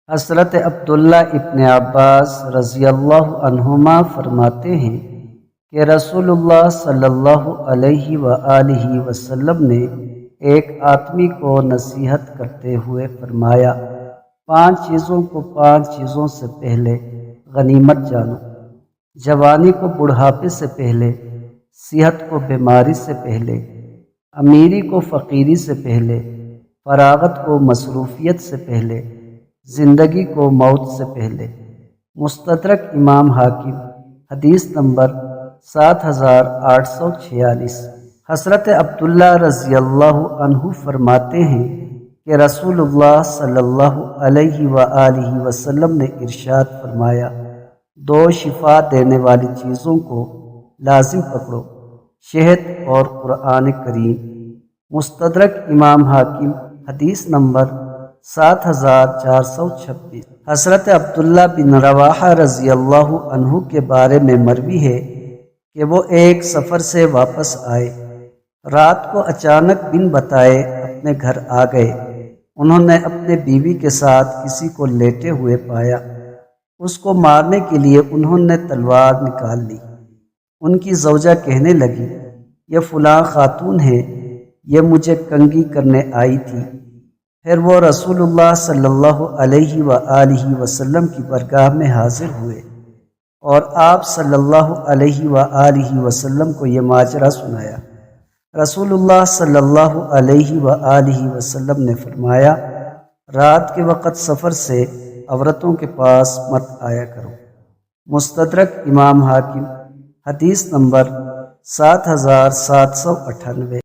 حضرت عبداللہ ابن عباس رضی اللہ عنہما فرماتے ہیں کہ رسول اللہ صلی اللہ علیہ وآلہ وسلم نے ایک آدمی کو نصیحت کرتے ہوئے فرمایا، 5 چیزوں کو 5 چیزوں سے پہلے غنیمت جانو، جوانی کو بڑھاپے سے پہلے، صحت کو بیماری سے پہلے، امیری کو فقیری سے پہلے، فراغت کو مصروفیت سے پہلے، زندگی کو موت سے پہلے۔ مستدرک امام حاکم، حدیث نمبر 7846۔ حضرت عبداللہ رضی اللہ عنہ فرماتے ہیں کہ رسول اللہ صلی اللہ علیہ وآلہ وسلم نے ارشاد فرمایا، 2 شفا دینے والی چیزوں کو لازم پکڑو، شہد اور قرآن کریم۔ مستدرک امام حاکم، حدیث نمبر 7426۔ حضرت عبداللہ بن رواحہ رضی اللہ عنہ کے بارے میں مروی ہے کہ وہ ایک سفر سے واپس آئے، رات کو اچانک بن بتائے اپنے گھر آ گئے۔ انہوں نے اپنے بیوی کے ساتھ کسی کو لیٹے ہوئے پایا، اس کو مارنے کے لیے انہوں نے تلوار نکال لی۔ ان کی زوجہ کہنے لگی، یہ فلاں خاتون ہے، یہ مجھے کنگھی کرنے آئی تھی۔ پھر وہ رسول اللہ صلی اللہ علیہ وآلہ وسلم کی بارگاہ میں حاضر ہوئے اور آپ صلی اللہ علیہ وآلہ وسلم کو یہ ماجرا سنایا۔ رسول اللہ صلی اللہ علیہ وآلہ وسلم نے فرمایا، رات کے وقت سفر سے عورتوں کے پاس مت آیا کرو۔ مستدرک امام حاکم، حدیث نمبر 7798۔